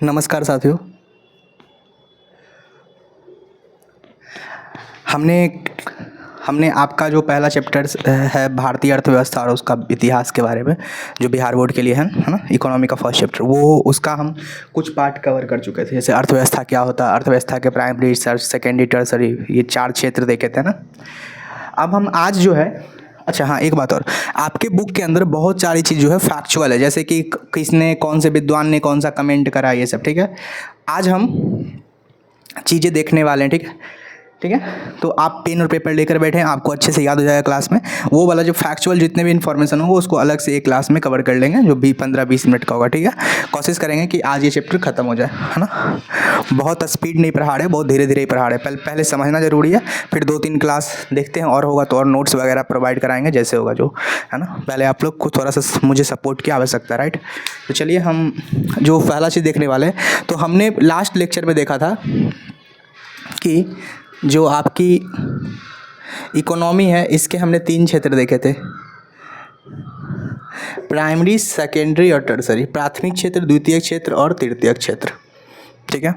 नमस्कार साथियों। हमने हमने आपका जो पहला चैप्टर है भारतीय अर्थव्यवस्था और उसका इतिहास के बारे में, जो बिहार बोर्ड के लिए है ना, इकोनॉमी का फर्स्ट चैप्टर, वो उसका हम कुछ पार्ट कवर कर चुके थे। जैसे अर्थव्यवस्था क्या होता है, अर्थव्यवस्था के प्राइमरी, सेकेंडरी, टर्सरी, ये 4 क्षेत्र देखे थे ना। अब हम आज जो है, अच्छा हाँ एक बात और, आपके बुक के अंदर बहुत सारी चीज़ जो है फैक्चुअल है, जैसे कि किसने, कौन से विद्वान ने कौन सा कमेंट करा, ये सब ठीक है। आज हम चीज़ें देखने वाले हैं, ठीक है ठीक है। तो आप पेन और पेपर लेकर बैठे, आपको अच्छे से याद हो जाएगा क्लास में। वो वाला जो फैक्चुअल जितने भी इन्फॉर्मेशन होगा उसको अलग से एक क्लास में कवर कर लेंगे, जो भी 15-20 मिनट का होगा, ठीक है। कोशिश करेंगे कि आज ये चैप्टर खत्म हो जाए, है ना। बहुत स्पीड नहीं पढ़ा रहे, बहुत धीरे धीरे ही पढ़ा रहे। पहले समझना जरूरी है, फिर 2-3 क्लास देखते हैं, और होगा तो और नोट्स वगैरह प्रोवाइड कराएंगे, जैसे होगा जो, है ना। पहले आप लोग को थोड़ा सा मुझे सपोर्ट की आवश्यकता है, राइट। तो चलिए हम जो पहला चीज़ देखने वाले हैं, तो हमने लास्ट लेक्चर में देखा था कि जो आपकी इकोनॉमी है, इसके हमने 3 क्षेत्र देखे थे, प्राइमरी, सेकेंडरी और टर्सरी। प्राथमिक क्षेत्र, द्वितीयक क्षेत्र और तृतीयक क्षेत्र, ठीक है।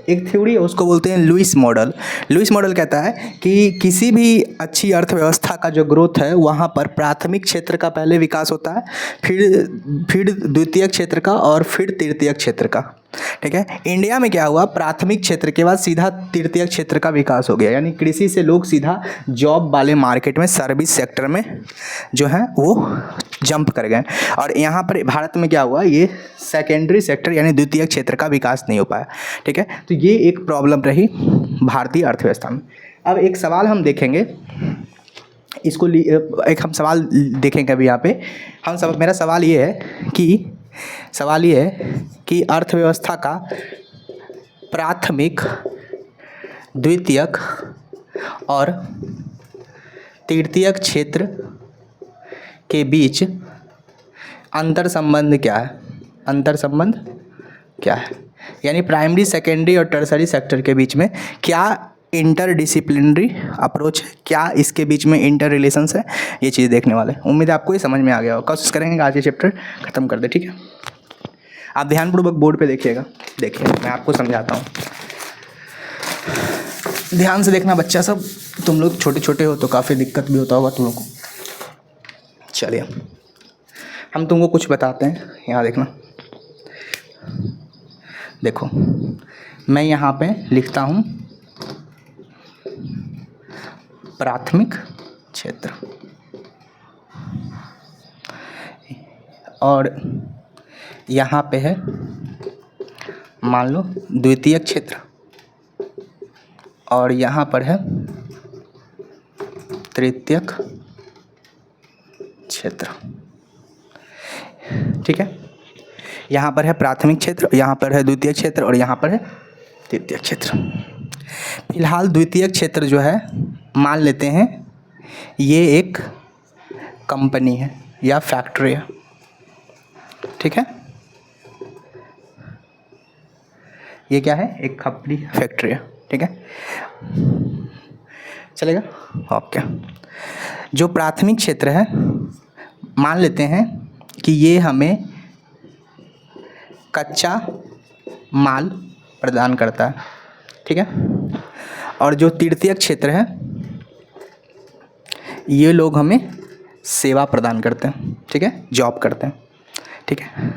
एक थ्योरी है, उसको बोलते हैं लुईस मॉडल। लुईस मॉडल कहता है कि किसी भी अच्छी अर्थव्यवस्था का जो ग्रोथ है, वहाँ पर प्राथमिक क्षेत्र का पहले विकास होता है, फिर द्वितीयक क्षेत्र का और फिर तृतीयक क्षेत्र का, ठीक है। इंडिया में क्या हुआ, प्राथमिक क्षेत्र के बाद सीधा तृतीयक क्षेत्र का विकास हो गया, यानी कृषि से लोग सीधा जॉब वाले मार्केट में, सर्विस सेक्टर में जो है वो जंप कर गए। और यहाँ पर भारत में क्या हुआ, ये सेकेंडरी सेक्टर यानी द्वितीयक क्षेत्र का विकास नहीं हो पाया, ठीक है। तो ये एक प्रॉब्लम रही भारतीय अर्थव्यवस्था में। अब एक सवाल हम देखेंगे, इसको एक हम सवाल देखेंगे अभी यहाँ पे। मेरा सवाल ये है कि अर्थव्यवस्था का प्राथमिक, द्वितीयक और तृतीयक क्षेत्र के बीच अंतर संबंध क्या है। अंतर संबंध क्या है, यानी प्राइमरी, सेकेंडरी और टर्सरी सेक्टर के बीच में क्या इंटरडिसिप्लिनरी अप्रोच है, क्या इसके बीच में इंटर रिलेशंस है, ये चीज़ देखने वाले। उम्मीद है आपको ये समझ में आ गया होगा। कोशिश करेंगे आज ये चैप्टर खत्म कर दे, ठीक है। आप ध्यानपूर्वक बोर्ड पे देखिएगा, देखिए मैं आपको समझाता हूँ, ध्यान से देखना बच्चा सब। तुम लोग छोटे छोटे हो तो काफ़ी दिक्कत भी होता होगा तुम लोग को। चलिए हम तुमको कुछ बताते हैं, यहाँ देखना। देखो मैं यहाँ पे लिखता हूँ प्राथमिक क्षेत्र, और यहाँ पे है मान लो द्वितीयक क्षेत्र, और यहाँ पर है तृतीयक क्षेत्र, ठीक है। यहाँ पर है प्राथमिक क्षेत्र, यहाँ पर है द्वितीयक क्षेत्र और यहाँ पर है तृतीयक क्षेत्र। फिलहाल द्वितीयक क्षेत्र जो है, मान लेते हैं ये एक कंपनी है या फैक्ट्री है, ठीक है। ये क्या है, एक कंपनी, फैक्ट्री है, ठीक है, चलेगा, ओके। जो प्राथमिक क्षेत्र है, मान लेते हैं कि ये हमें कच्चा माल प्रदान करता है, ठीक है। और जो तृतीयक क्षेत्र है, ये लोग हमें सेवा प्रदान करते हैं, ठीक है, जॉब करते हैं, ठीक है।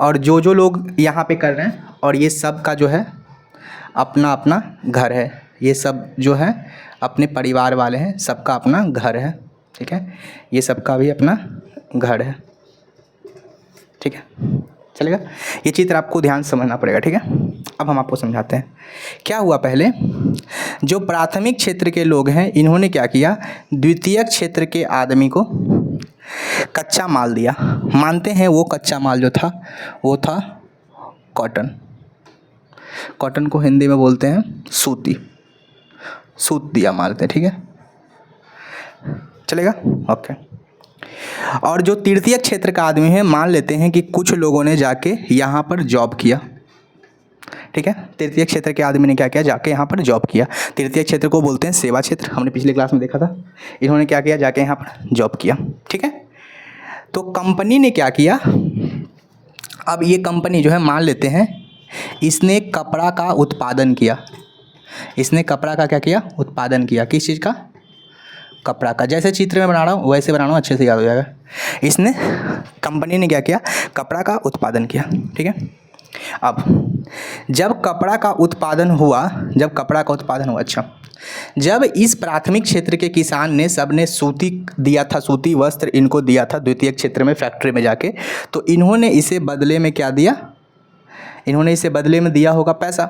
और जो लोग यहाँ पे कर रहे हैं, और ये सब का जो है अपना अपना घर है, ये सब जो है अपने परिवार वाले हैं, सबका अपना घर है, ठीक है। ये सबका भी अपना घर है, ठीक है, चलेगा। ये चित्र आपको ध्यान से समझना पड़ेगा, ठीक है। अब हम आपको समझाते हैं क्या हुआ। पहले जो प्राथमिक क्षेत्र के लोग हैं, इन्होंने क्या किया, द्वितीयक क्षेत्र के आदमी को कच्चा माल दिया। मानते हैं वो कच्चा माल जो था वो था कॉटन। कॉटन को हिंदी में बोलते हैं सूती, सूत दिया मालते, ठीक है, चलेगा, ओके। और जो तृतीयक क्षेत्र का आदमी है, मान लेते हैं कि कुछ लोगों ने जाके यहाँ पर जॉब किया, ठीक है। तृतीय क्षेत्र के आदमी ने क्या किया, जाके यहाँ पर जॉब किया। तृतीय क्षेत्र को बोलते हैं सेवा क्षेत्र, हमने पिछले क्लास में देखा था। इन्होंने क्या किया, जाके यहाँ पर जॉब किया, ठीक है। तो कंपनी ने क्या किया, अब ये कंपनी जो है मान लेते हैं इसने कपड़ा का उत्पादन किया, इसने कपड़ा का क्या किया, उत्पादन किया। किस चीज़ का, कपड़ा का। जैसे चित्र में बना रहा हूँ वैसे बना रहा हूँ, अच्छे से याद हो जाएगा। इसने, कंपनी ने क्या किया, कपड़ा का उत्पादन किया, ठीक है। अब जब कपड़ा का उत्पादन हुआ, अच्छा, जब इस प्राथमिक क्षेत्र के किसान ने सबने सूती दिया था, सूती वस्त्र इनको दिया था द्वितीयक क्षेत्र में फैक्ट्री में जाके, तो इन्होंने इसे बदले में क्या दिया, इन्होंने इसे बदले में दिया होगा पैसा,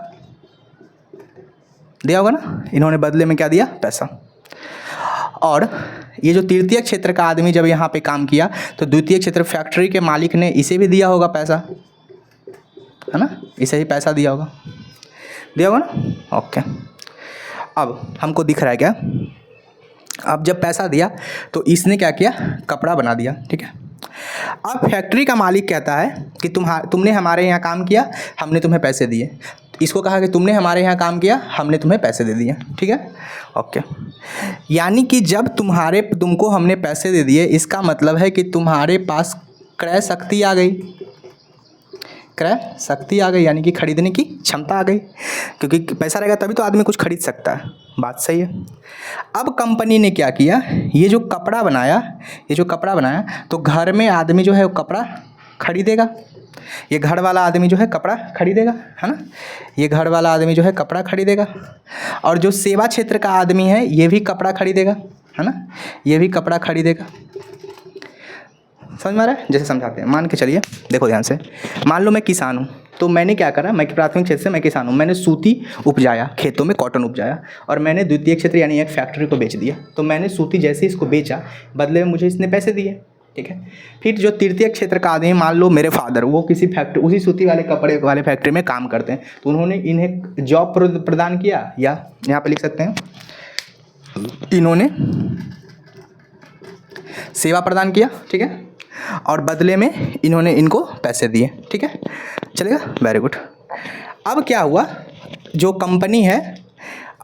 दिया होगा ना, इन्होंने बदले में क्या दिया, पैसा। और ये जो तृतीय क्षेत्र का आदमी जब यहाँ पे काम किया तो द्वितीय क्षेत्र फैक्ट्री के मालिक ने इसे भी दिया होगा पैसा, है ना, इसे ही पैसा दिया होगा, दिया होगा ना, ओके। अब हमको दिख रहा है क्या, अब जब पैसा दिया तो इसने क्या किया, कपड़ा बना दिया, ठीक है। अब फैक्ट्री का मालिक कहता है कि तुमने हमारे यहाँ काम किया, हमने तुम्हें पैसे दिए। इसको कहा कि तुमने हमारे यहाँ काम किया, हमने तुम्हें पैसे दे दिए, ठीक है, ओके। यानी कि जब तुमको हमने पैसे दे दिए, इसका मतलब है कि तुम्हारे पास क्रय शक्ति आ गई, क्रय शक्ति आ गई, यानी कि खरीदने की क्षमता आ गई, क्योंकि पैसा रहेगा तभी तो आदमी कुछ खरीद सकता है, बात सही है। अब कंपनी ने क्या किया, ये जो कपड़ा बनाया, तो घर में आदमी जो है वो कपड़ा खरीदेगा, ये घर वाला आदमी जो है कपड़ा खरीदेगा, है ना, ये घर वाला आदमी जो है कपड़ा खरीदेगा। और जो सेवा क्षेत्र का आदमी है ये भी कपड़ा खरीदेगा, है ना, ये भी कपड़ा खरीदेगा। समझ में आ रहा है, जैसे समझाते हैं, मान के चलिए, देखो ध्यान से, मान लो मैं किसान हूँ, तो मैंने क्या करा, मैं प्राथमिक क्षेत्र से मैं किसान हूँ, मैंने सूती उपजाया, खेतों में कॉटन उपजाया, और मैंने द्वितीय क्षेत्र यानी एक फैक्ट्री को बेच दिया। तो मैंने सूती जैसे इसको बेचा, बदले में मुझे इसने पैसे दिए, ठीक है। फिर जो तृतीय क्षेत्र का आदमी, मान लो मेरे फादर, वो किसी फैक्ट्री, उसी सूती वाले कपड़े वाले फैक्ट्री में काम करते हैं, तो उन्होंने इन्हें जॉब प्रदान किया, या यहाँ पे लिख सकते हैं इन्होंने सेवा प्रदान किया, ठीक है, और बदले में इन्होंने इनको पैसे दिए, ठीक है, चलेगा, वेरी गुड। अब क्या हुआ, जो कंपनी है,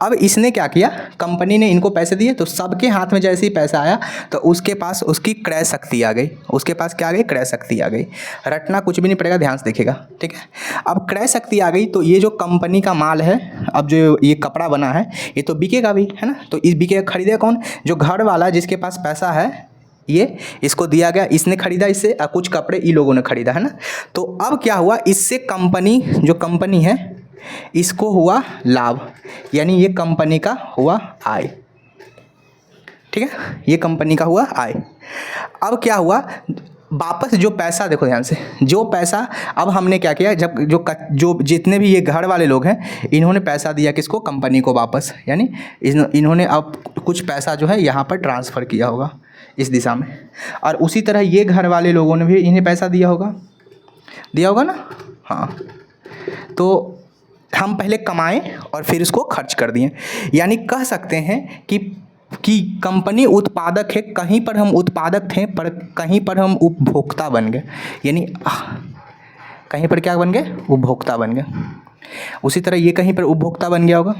अब इसने क्या किया, कंपनी ने इनको पैसे दिए, तो सबके हाथ में जैसे ही पैसा आया तो उसके पास उसकी क्रय शक्ति आ गई, उसके पास क्या आ गई, क्रय शक्ति आ गई। रटना कुछ भी नहीं पड़ेगा, ध्यान से देखिएगा, ठीक है। अब क्रय शक्ति आ गई तो ये जो कंपनी का माल है, अब जो ये कपड़ा बना है ये तो बिकेगा भी, है ना, तो इस बिकेगा, खरीदेगा कौन, जो घर वाला जिसके पास पैसा है, ये इसको दिया गया, इसने खरीदा इससे, और कुछ कपड़े इन लोगों ने खरीदा, है ना। तो अब क्या हुआ, इससे कंपनी, जो कंपनी है इसको हुआ लाभ, यानी ये कंपनी का हुआ आय, ठीक है, ये कंपनी का हुआ आय। अब क्या हुआ, वापस जो पैसा, देखो ध्यान से, जो पैसा अब हमने क्या किया, जब जो जितने भी ये घर वाले लोग हैं इन्होंने पैसा दिया किसको, कंपनी को वापस, यानी इन्होंने अब कुछ पैसा जो है यहाँ पर ट्रांसफ़र किया होगा इस दिशा में, और उसी तरह ये घर वाले लोगों ने भी इन्हें पैसा दिया होगा ना, हाँ। तो हम पहले कमाएं और फिर इसको खर्च कर दिए, यानी कह सकते हैं कि कंपनी उत्पादक है, कहीं पर हम उत्पादक थे पर कहीं पर हम उपभोक्ता बन गए, यानी कहीं पर क्या बन गए, उपभोक्ता बन गए। उसी तरह ये कहीं पर उपभोक्ता बन गया होगा,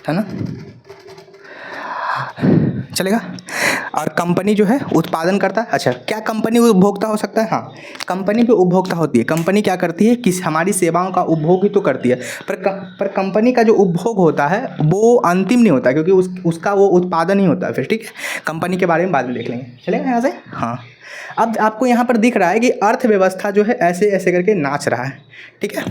है ना, चलेगा। और कंपनी जो है उत्पादन करता है, अच्छा, क्या कंपनी उपभोक्ता हो सकता है, हाँ, कंपनी भी उपभोक्ता होती है। कंपनी क्या करती है कि हमारी सेवाओं का उपभोग ही तो करती है, पर कंपनी का जो उपभोग होता है वो अंतिम नहीं होता, क्योंकि उसका वो उत्पादन ही होता है फिर, ठीक है। कंपनी के बारे में बाद में देख लेंगे, चलेगा यहाँ से, हाँ। अब आपको यहाँ पर दिख रहा है कि अर्थव्यवस्था जो है ऐसे ऐसे करके नाच रहा है, ठीक है,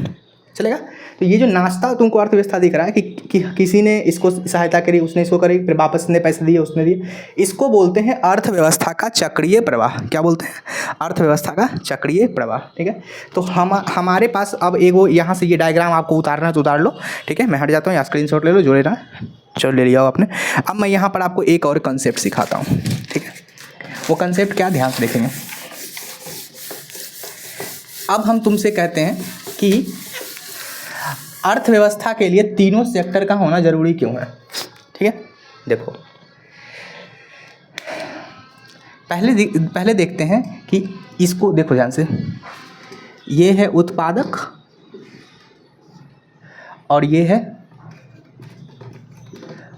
चलेगा। तो ये जो नाचता तुमको अर्थव्यवस्था दिख रहा है कि किसी ने इसको सहायता करी, उसने इसको करी, फिर वापस ने पैसे दिए, उसने दिए, इसको बोलते हैं अर्थव्यवस्था का चक्रीय प्रवाह। क्या बोलते हैं, अर्थव्यवस्था का चक्रीय प्रवाह, ठीक है। तो हमारे पास अब एक वो यहाँ से ये डायग्राम आपको उतारना है तो उतार लो, ठीक है, मैं हट जाता हूँ, यहाँ स्क्रीनशॉट ले लो, जो लेना, चलो ले लिया हो आपने। अब मैं यहाँ पर आपको एक और कंसेप्ट सिखाता हूँ, ठीक है। वो कंसेप्ट क्या, ध्यान से देखेंगे। अब हम तुमसे कहते हैं कि अर्थव्यवस्था के लिए तीनों सेक्टर का होना जरूरी क्यों है, ठीक है। देखो, पहले देखते हैं कि इसको देखो ध्यान से, ये है उत्पादक और ये है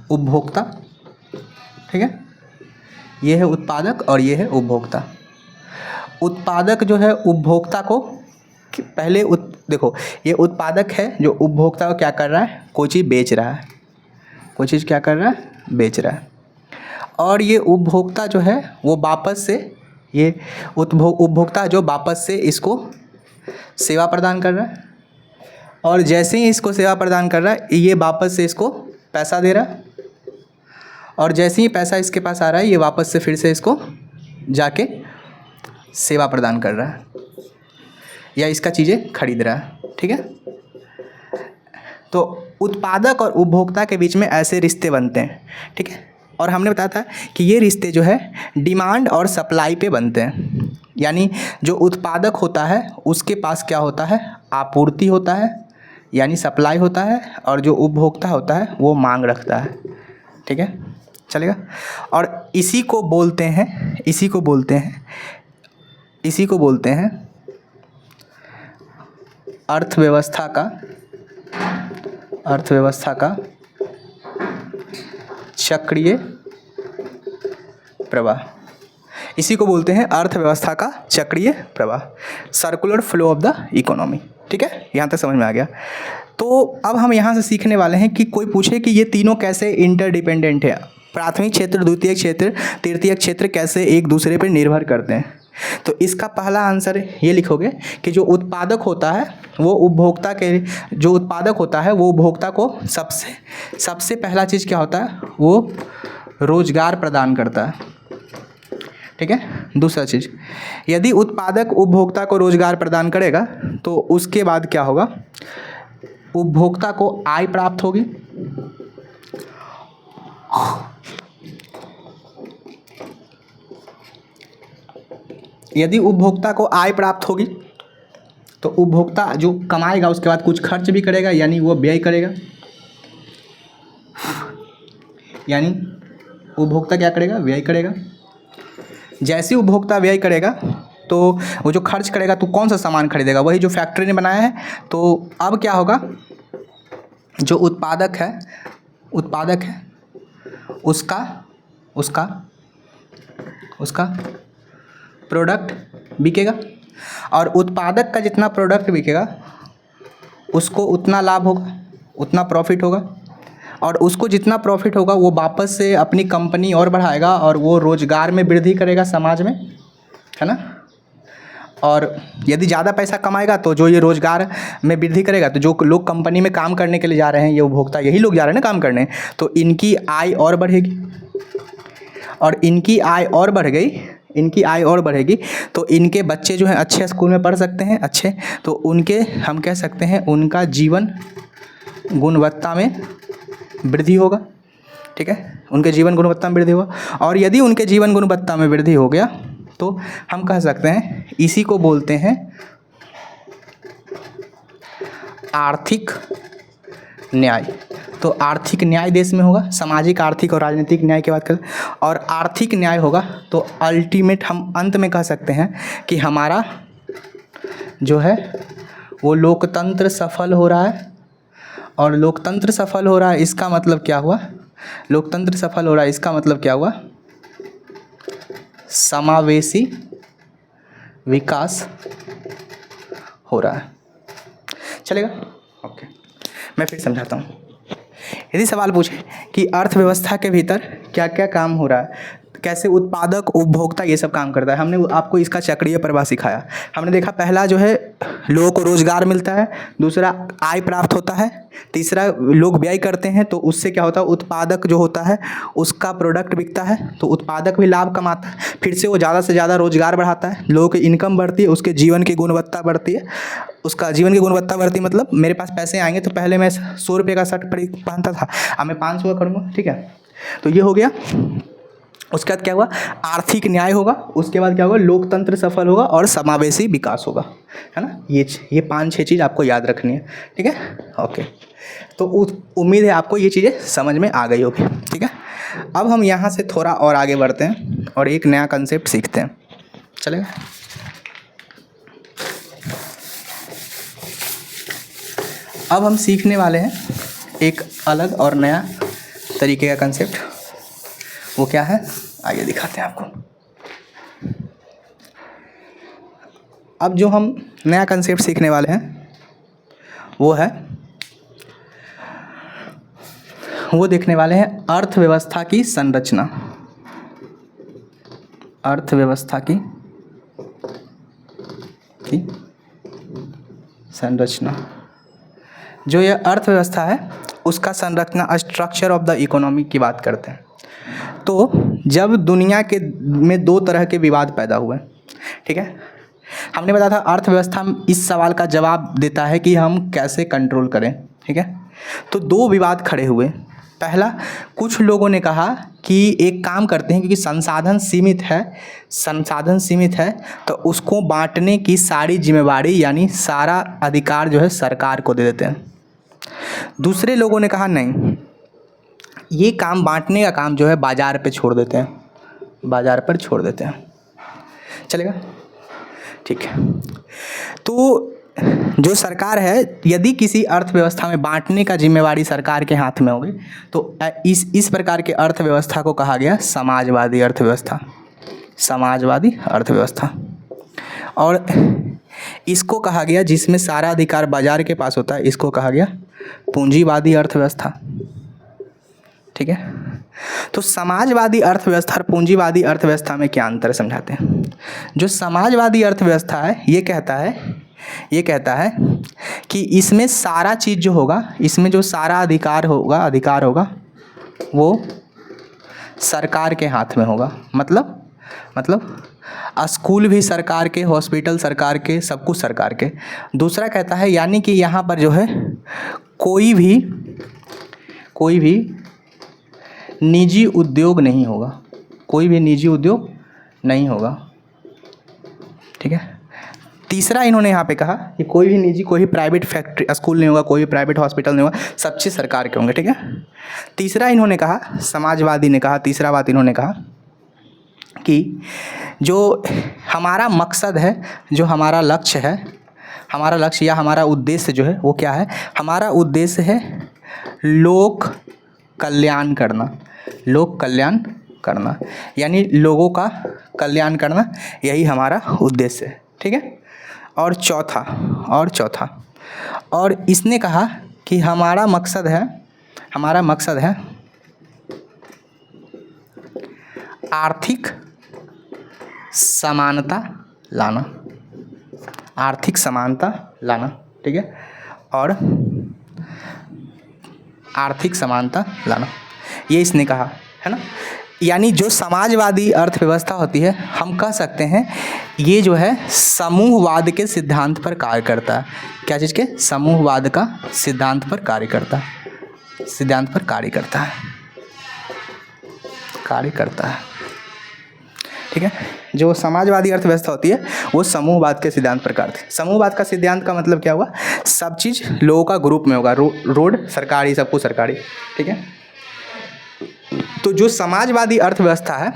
उपभोक्ता, ठीक है। ये है उत्पादक और ये है उपभोक्ता। उत्पादक जो है उपभोक्ता को पहले देखो, ये उत्पादक है जो उपभोक्ता को क्या कर रहा है, कोई चीज़ बेच रहा है, कोई चीज़ क्या कर रहा है, बेच रहा है। और ये उपभोक्ता जो है वो वापस से, ये उपभोक्ता जो वापस से इसको सेवा प्रदान कर रहा है, और जैसे ही इसको सेवा प्रदान कर रहा है ये वापस से इसको पैसा दे रहा है, और जैसे ही पैसा इसके पास आ रहा है ये वापस से फिर से इसको जाके सेवा प्रदान कर रहा है या इसका चीज़ें खरीद रहा है। ठीक है, तो उत्पादक और उपभोक्ता के बीच में ऐसे रिश्ते बनते हैं। ठीक है, और हमने बताया था कि ये रिश्ते जो है डिमांड और सप्लाई पे बनते हैं। यानी जो उत्पादक होता है उसके पास क्या होता है, आपूर्ति होता है यानी सप्लाई होता है, और जो उपभोक्ता होता है वो मांग रखता है। ठीक है, चलेगा। और इसी को बोलते हैं, इसी को बोलते हैं अर्थव्यवस्था का चक्रीय प्रवाह। इसी को बोलते हैं अर्थव्यवस्था का चक्रीय प्रवाह, circular flow of the economy. ठीक है, यहाँ तक समझ में आ गया। तो अब हम यहाँ से सीखने वाले हैं कि कोई पूछे कि ये तीनों कैसे इंटरडिपेंडेंट है, प्राथमिक क्षेत्र, द्वितीयक क्षेत्र, तृतीयक क्षेत्र कैसे एक दूसरे पर निर्भर करते हैं। तो इसका पहला आंसर ये लिखोगे कि जो उत्पादक होता है वो उपभोक्ता को सबसे पहला चीज़ क्या होता है, वो रोजगार प्रदान करता है। ठीक है, दूसरा चीज़, यदि उत्पादक उपभोक्ता को रोजगार प्रदान करेगा तो उसके बाद क्या होगा, उपभोक्ता को आय प्राप्त होगी, यदि उपभोक्ता को आय प्राप्त होगी तो उपभोक्ता जो कमाएगा उसके बाद कुछ खर्च भी करेगा यानी वो व्यय करेगा, यानी उपभोक्ता क्या करेगा, व्यय करेगा। जैसे उपभोक्ता व्यय करेगा तो वो जो खर्च करेगा तो कौन सा सामान खरीदेगा, वही जो फैक्ट्री ने बनाया है। तो अब क्या होगा, जो उत्पादक है उसका प्रोडक्ट बिकेगा, और उत्पादक का जितना प्रोडक्ट बिकेगा उसको उतना लाभ होगा, उतना प्रॉफिट होगा, और उसको जितना प्रॉफिट होगा वो वापस से अपनी कंपनी और बढ़ाएगा और वो रोज़गार में वृद्धि करेगा समाज में, है ना। और यदि ज़्यादा पैसा कमाएगा तो जो ये रोज़गार में वृद्धि करेगा, तो जो लोग कंपनी में काम करने के लिए जा रहे हैं, ये उपभोक्ता यही लोग जा रहे हैं ना काम करने, तो इनकी आय और बढ़ेगी, और इनकी आय और बढ़ेगी तो इनके बच्चे जो हैं अच्छे स्कूल में पढ़ सकते हैं, अच्छे, तो उनके हम कह सकते हैं उनका जीवन गुणवत्ता में वृद्धि होगा। ठीक है, उनके जीवन गुणवत्ता में वृद्धि होगा, और यदि उनके जीवन गुणवत्ता में वृद्धि हो गया तो हम कह सकते हैं इसी को बोलते हैं आर्थिक न्याय। तो आर्थिक न्याय देश में होगा, सामाजिक, आर्थिक और राजनीतिक न्याय की बात करें, और आर्थिक न्याय होगा तो अल्टीमेट हम अंत में कह सकते हैं कि हमारा जो है वो लोकतंत्र सफल हो रहा है। और लोकतंत्र सफल हो रहा है इसका मतलब क्या हुआ, लोकतंत्र सफल हो रहा है इसका मतलब क्या हुआ, समावेशी विकास हो रहा है। चलेगा, ओके, मैं फिर समझाता हूँ। यदि सवाल पूछे कि अर्थव्यवस्था के भीतर क्या क्या काम हो रहा है, कैसे उत्पादक उपभोक्ता ये सब काम करता है, हमने आपको इसका चक्रीय प्रवाह सिखाया। हमने देखा पहला जो है लोगों को रोजगार मिलता है, दूसरा आय प्राप्त होता है, तीसरा लोग व्यय करते हैं तो उससे क्या होता है, उत्पादक जो होता है उसका प्रोडक्ट बिकता है तो उत्पादक भी लाभ कमाता है, फिर से वो ज़्यादा से ज़्यादा रोजगार बढ़ाता है, लोगों की इनकम बढ़ती है, उसके जीवन की गुणवत्ता बढ़ती है, उसका जीवन की गुणवत्ता बढ़ती है। मतलब मेरे पास पैसे आएंगे तो पहले मैं 100 रुपये का शर्ट पहनता था, अब मैं 500 का करूँगा। ठीक है, तो ये हो गया। उसके बाद क्या हुआ, आर्थिक न्याय होगा, उसके बाद क्या होगा, लोकतंत्र सफल होगा और समावेशी विकास होगा, है ना। ये 5-6 चीज़ आपको याद रखनी है। ठीक है, ओके, तो उम्मीद है आपको ये चीज़ें समझ में आ गई होगी। ठीक है, अब हम यहाँ से थोड़ा और आगे बढ़ते हैं और एक नया कंसेप्ट सीखते हैं। चलेगा, अब हम सीखने वाले हैं एक अलग और नया तरीके का कंसेप्ट, वो क्या है, आइए दिखाते हैं आपको। अब जो हम नया कंसेप्ट सीखने वाले हैं वो देखने वाले हैं अर्थव्यवस्था की संरचना। अर्थव्यवस्था की संरचना। जो ये अर्थव्यवस्था है उसका संरचना, स्ट्रक्चर ऑफ द इकोनॉमी की बात करते हैं। तो जब दुनिया के में दो तरह के विवाद पैदा हुए, ठीक है, हमने बताया था अर्थव्यवस्था इस सवाल का जवाब देता है कि हम कैसे कंट्रोल करें, ठीक है। तो दो विवाद खड़े हुए। पहला, कुछ लोगों ने कहा कि एक काम करते हैं, क्योंकि संसाधन सीमित है तो उसको बांटने की सारी जिम्मेवारी यानी सारा अधिकार जो है सरकार को दे देते हैं। दूसरे लोगों ने कहा नहीं, ये काम बांटने का काम जो है बाजार पे छोड़ देते हैं, बाजार पर छोड़ देते हैं, चलेगा, ठीक है। तो जो सरकार है, यदि किसी अर्थव्यवस्था में बांटने का जिम्मेवारी सरकार के हाथ में होगी तो इस प्रकार के अर्थव्यवस्था को कहा गया समाजवादी अर्थव्यवस्था। समाजवादी अर्थव्यवस्था। और इसको कहा गया, जिसमें सारा अधिकार बाजार के पास होता है, इसको कहा गया पूंजीवादी अर्थव्यवस्था, ठीक है। तो समाजवादी अर्थव्यवस्था और पूंजीवादी अर्थव्यवस्था में क्या अंतर समझाते हैं। जो समाजवादी अर्थव्यवस्था है ये कहता है कि इसमें सारा चीज़ जो होगा, इसमें जो सारा अधिकार होगा वो सरकार के हाथ में होगा। मतलब स्कूल भी सरकार के, हॉस्पिटल सरकार के, सब कुछ सरकार के। दूसरा कहता है यानी कि यहाँ पर जो है कोई भी निजी उद्योग नहीं होगा, कोई भी निजी उद्योग नहीं होगा, ठीक है। तीसरा इन्होंने यहाँ पे कहा कि कोई भी प्राइवेट फैक्ट्री, स्कूल नहीं होगा, कोई भी प्राइवेट हॉस्पिटल नहीं होगा, सब चीज़ सरकार के होंगे, ठीक है। तीसरा इन्होंने कहा, समाजवादी ने कहा, तीसरा बात इन्होंने कहा कि जो हमारा मकसद है, जो हमारा लक्ष्य है, हमारा लक्ष्य या हमारा उद्देश्य जो है वो क्या है, हमारा उद्देश्य है लोक कल्याण करना, लोक कल्याण करना, यानी लोगों का कल्याण करना, यही हमारा उद्देश्य है, ठीक है। और चौथा और इसने कहा कि हमारा मकसद है आर्थिक समानता लाना, आर्थिक समानता लाना, ठीक है। और आर्थिक समानता लाना, ये इसने कहा है ना। यानी जो समाजवादी अर्थव्यवस्था होती है, हम कह सकते हैं ये जो है समूहवाद के सिद्धांत पर कार्य करता है। क्या चीज़ के? समूहवाद का सिद्धांत पर कार्य करता है, ठीक है। जो समाजवादी अर्थव्यवस्था होती है वो समूहवाद के सिद्धांत पर कार्य करती है। समूहवाद का सिद्धांत का मतलब क्या हुआ, सब चीज़ लोगों का ग्रुप में होगा, रोड सरकारी, सब कुछ सरकारी, ठीक है। तो जो समाजवादी अर्थव्यवस्था है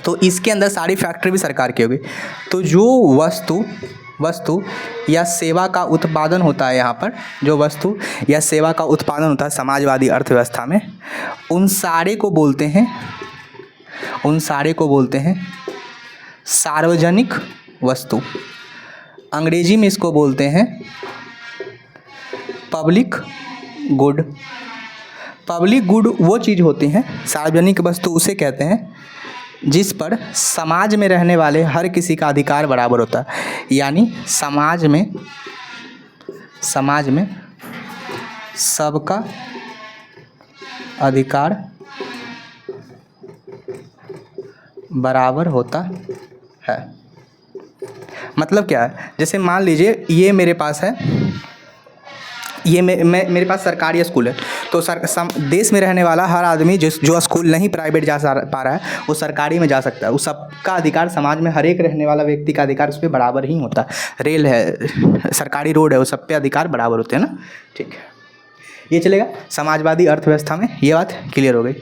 तो इसके अंदर सारी फैक्ट्री भी सरकार की होगी। तो जो वस्तु या सेवा का उत्पादन होता है, यहाँ पर जो वस्तु या सेवा का उत्पादन होता है समाजवादी अर्थव्यवस्था में, उन सारे को बोलते हैं सार्वजनिक वस्तु। अंग्रेजी में इसको बोलते हैं पब्लिक गुड। पब्लिक गुड वो चीज़ होती हैं, सार्वजनिक वस्तु उसे कहते हैं जिस पर समाज में रहने वाले हर किसी का अधिकार बराबर होता है। यानी समाज में सबका अधिकार बराबर होता है। मतलब क्या है, जैसे मान लीजिए ये मेरे पास है, ये मेरे पास सरकारी स्कूल है, तो देश में रहने वाला हर आदमी जो स्कूल नहीं प्राइवेट जा पा रहा है वो सरकारी में जा सकता है। उस सबका अधिकार, समाज में हर एक रहने वाला व्यक्ति का अधिकार उस पर बराबर ही होता है। रेल है, सरकारी रोड है, वो सब पे अधिकार बराबर होते हैं ना, ठीक है। ये चलेगा समाजवादी अर्थव्यवस्था में, ये बात क्लियर हो गई।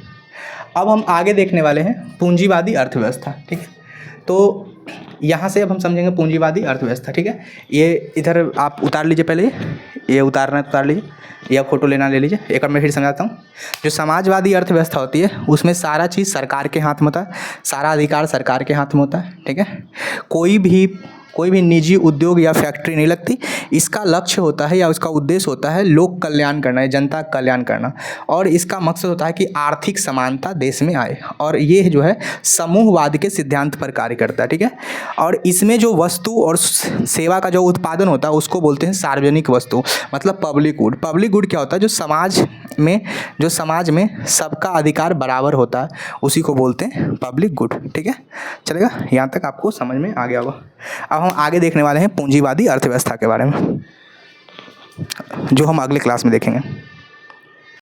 अब हम आगे देखने वाले हैं पूंजीवादी अर्थव्यवस्था, ठीक है। तो यहाँ से अब हम समझेंगे पूंजीवादी अर्थव्यवस्था, ठीक है। ये इधर आप उतार लीजिए, पहले ये उतारना है तो उतार लीजिए, या फ़ोटो लेना ले लीजिए। एक बार मैं फिर समझाता हूँ। जो समाजवादी अर्थव्यवस्था होती है उसमें सारा चीज़ सरकार के हाथ में होता है, सारा अधिकार सरकार के हाथ में होता है, ठीक है। कोई भी निजी उद्योग या फैक्ट्री नहीं लगती। इसका लक्ष्य होता है या उसका उद्देश्य होता है लोक कल्याण करना, या जनता का कल्याण करना, और इसका मकसद होता है कि आर्थिक समानता देश में आए, और ये जो है समूहवाद के सिद्धांत पर कार्य करता है, ठीक है। और इसमें जो वस्तु और सेवा का जो उत्पादन होता है उसको बोलते हैं सार्वजनिक वस्तु, मतलब पब्लिक गुड। पब्लिक गुड क्या होता है? जो समाज में सबका अधिकार बराबर होता है उसी को बोलते हैं पब्लिक गुड, ठीक है। चलेगा, यहाँ तक आपको समझ में आ गया होगा। अब हम आगे देखने वाले हैं पूंजीवादी अर्थव्यवस्था के बारे में, जो हम अगले क्लास में देखेंगे।